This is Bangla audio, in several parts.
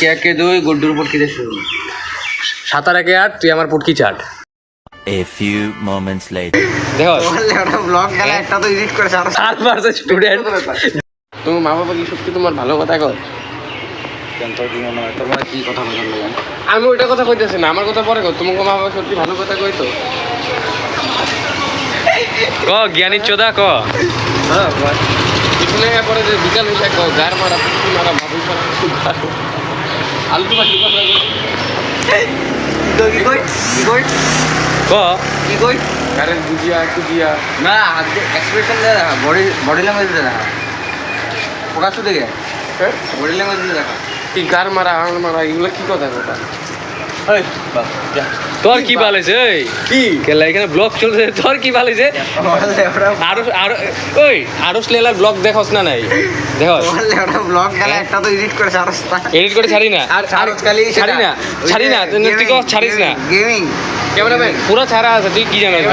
একে একে দুই গুড্ডুর পুটকিতে শুরু। 7 আর 8 তুই আমার পুটকি chaat. A few moments later. দেখো ওটা ব্লগ গেলে একটা তো এডিট করে আর আর ভার্সেস স্টুডেন্ট। তোমার মা বাবা কি সত্যি তোমার ভালো কথা কয়? তোমার কি কথা বলার লাগে? আমি ওইটা কথা কইতেছি না, আমার কথা পরে কও। তোমার মা বাবা সত্যি ভালো কথা কইতো? ক জ্ঞানী চোদা ক। হ্যাঁ পিছনে পরে যে বিকাল হইলে কও গার মারা পুটকি মারা বাবু মারা আলু বাকি কথা কি কই কি কই ক কি কই আরে বুঝিয়া কুজিয়া না এক্সপ্রেশন দে দেখা বডি ল্যাঙ্গুয়েজ দে দেখা প্রকাশ দেখে হ্যাঁ বডি ল্যাঙ্গুয়েজ দে দেখা কি গার মারা আঙ মারা এগুলো কি কথা কথা এই তোর কি বালেছে এই কি কেলা এখানে ব্লগ চলছে তোর কি বালেছে আরো আরো ওই আরো লেলার ব্লগ দেখছস না নাই দেখছস ওটা ব্লগ গেলে একটা তো এডিট করে ছাড়ছটা এডিট করে ছাড়ি না আর খালি ছাড়ি না তুই কস ছাড়িস না গেমিং ক্যামেরাম্যান পুরো ছাড়া আছে তুই কি জানিস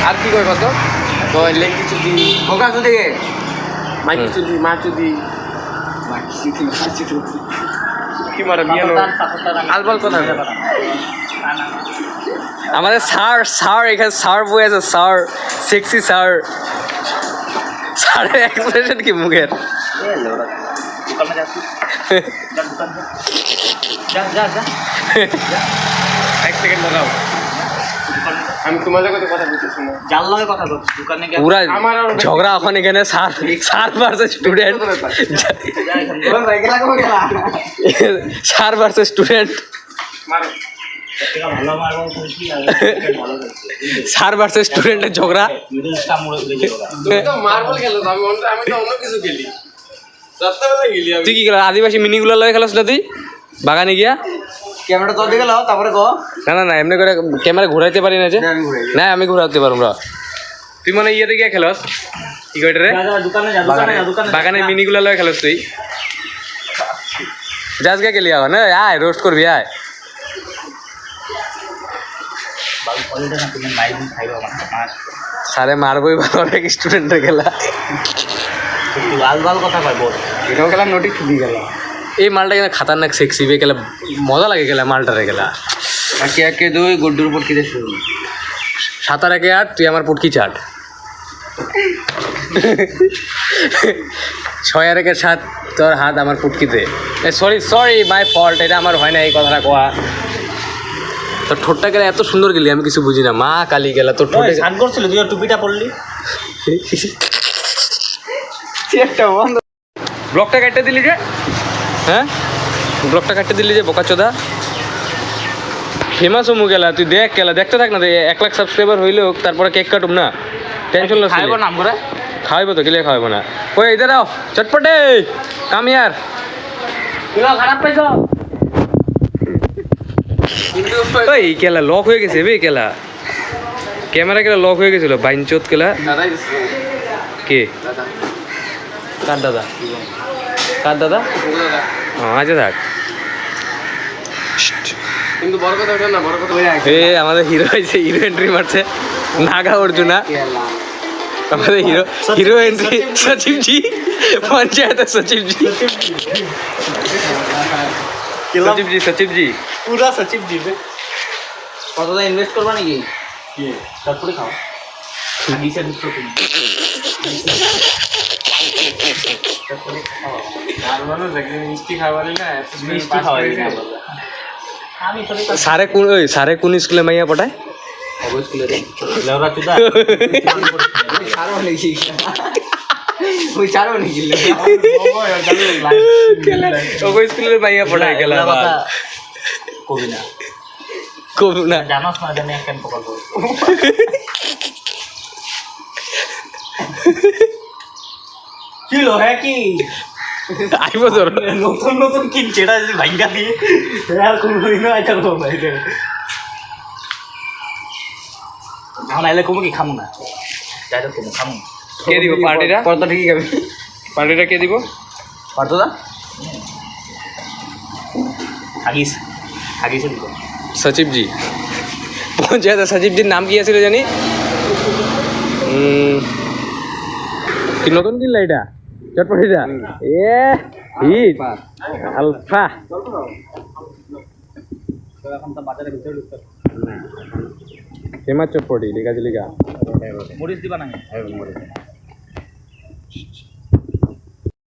আর কি কই কত কই লেগ কিছু দি ফোকাস দিকে মাইক কিছু দি মা চুদি মাইক কিছু মা চুদি কি মারা বিয়ানো আলবাল কথা আমাদের স্যার এখানে স্যার বই আছে স্যার সেক্সি স্যার স্যারের এক্সপ্রেশন কি মুখের এক সেকেন্ড দাঁড়াও আমি তোমার সাথে কথা বলতেছি না জাল লগে কথা বলছি দোকানে গিয়ে পুরা ঝগড়া এখন এখানে sir versus student sir versus student মারো স্যার ভার্সেস স্টুডেন্টের ঝগড়া তুমি তো মার্বল খেলো আমি তো অন্য কিছু খেলি রাস্তাবেলা গেলি আমি তুই কি খেলা আদিবাসী মিনিগুলো লয়ে খেলাস না তুই বাগানে গিয়া ক্যামেরা তোর দিকে লাও তারপরে গো না এমনি করে ক্যামেরা ঘুরাইতে পারি না যে আমি ঘুরাই না আমি ঘুরাতে পারবো না তুই মানে ইয়েতে গিয়া খেলস কি কইটা রে বাগানে মিনিগুলো লয়ে খেলস তুই যাস গিয়া গেলি এখন আয় রোস্ট করবি আয় সারে মারবই ভালো স্টুডেন্টের খেলা এটাও খেলা নোটিস দিয়ে গেল এই মালটা কিনা খাতারনাক সেক্সি বে গেলে মজা লাগে গেলা মালটারে গেলা একে একে দুই গুড্ডুর পুটকিতে শুরু 7 আর 8 তুই আমার পুটকি চাট 6 আর 7 তোর হাত আমার পুটকিতে সরি মাই ফল্ট এটা আমার হয় না এই কথাটা কোয়া তোর ঠোঁটটা গেলে এত সুন্দর গেলি আমি কিছু বুঝি না মা কালী গেলা তোর ঠোঁটে স্নান করছিল তুই টুপিটা পরলি একটা বন্ধ ব্লগটা কাটতে দিলি যে হ্যাঁ ব্লগটা কাটতে দিলি যে বোকাচোদা ফেমাস হমু গেলা তুই দেখ গেলা দেখতে থাক না 1 লাখ সাবস্ক্রাইবার হইলেও তারপরে কেক কাটুম না টেনশন লস খাইব নাম করে খাওয়াইবো তো গেলে খাওয়াইবো না ওই ইধার আও চটপটে কাম ইয়ার খারাপ পাইছো ওই কেলা লক হয়ে গেছে বে কেলা ক্যামেরা কেলা লক হয়ে গেছিল বাইনচোত কেলা দাদাই কে কার দাদা আচ্ছা থাক কিন্তু বড় কথা ওটা না বড় কথা এ আমাদের হিরো হয়েছে হিরো এন্ট্রি মারছে নাগা অর্জুনা আমাদের হিরো এন্ট্রি সচিবজি পঞ্চায়েত সচিবজি সচিবজি পুরা সচিব দিবে কতটা ইনভেস্ট করবা নাকি তারপরে খাও গিসে দুটো কিনে আর বলো দেখি মিষ্টি খাওয়ালি না মিষ্টি খাওয়াই না আমি তো সারে কোন স্কুলে মাইয়া পড়ায় অবশ্য স্কুলে রে লেওরা চুদা ছাড়ো নাকি ওই ছাড়ো নাকি ওই স্কুলের মাইয়া পড়ায় গেলা কবি না কব না জানাস না জানি কেন প্রকল্প কি লো হ্যাঁ কি আইবো তোর নতুন কিনছে এটা যদি ভাঙ্গা দিয়ে আর কোনদিনও আইতা করবো না এটা এখন আইলে কমে কি খামু না যাই তো খামু কে দিব পার্টিটা কত ঠিকই খাবি পার্টিটা কে দিব পারতো না আগিছে দিব সচিবজি পঞ্চায়েত সচিবজির নাম কি আছিল জানি কি নতুন কিনলা এটা চটপটিটা এ হিট আলফা এখন তো বাজারে ভিতরে ঢুকতে ফেমাস চটপটি লিগা জিলিগা মরিচ দিবা না মরিচ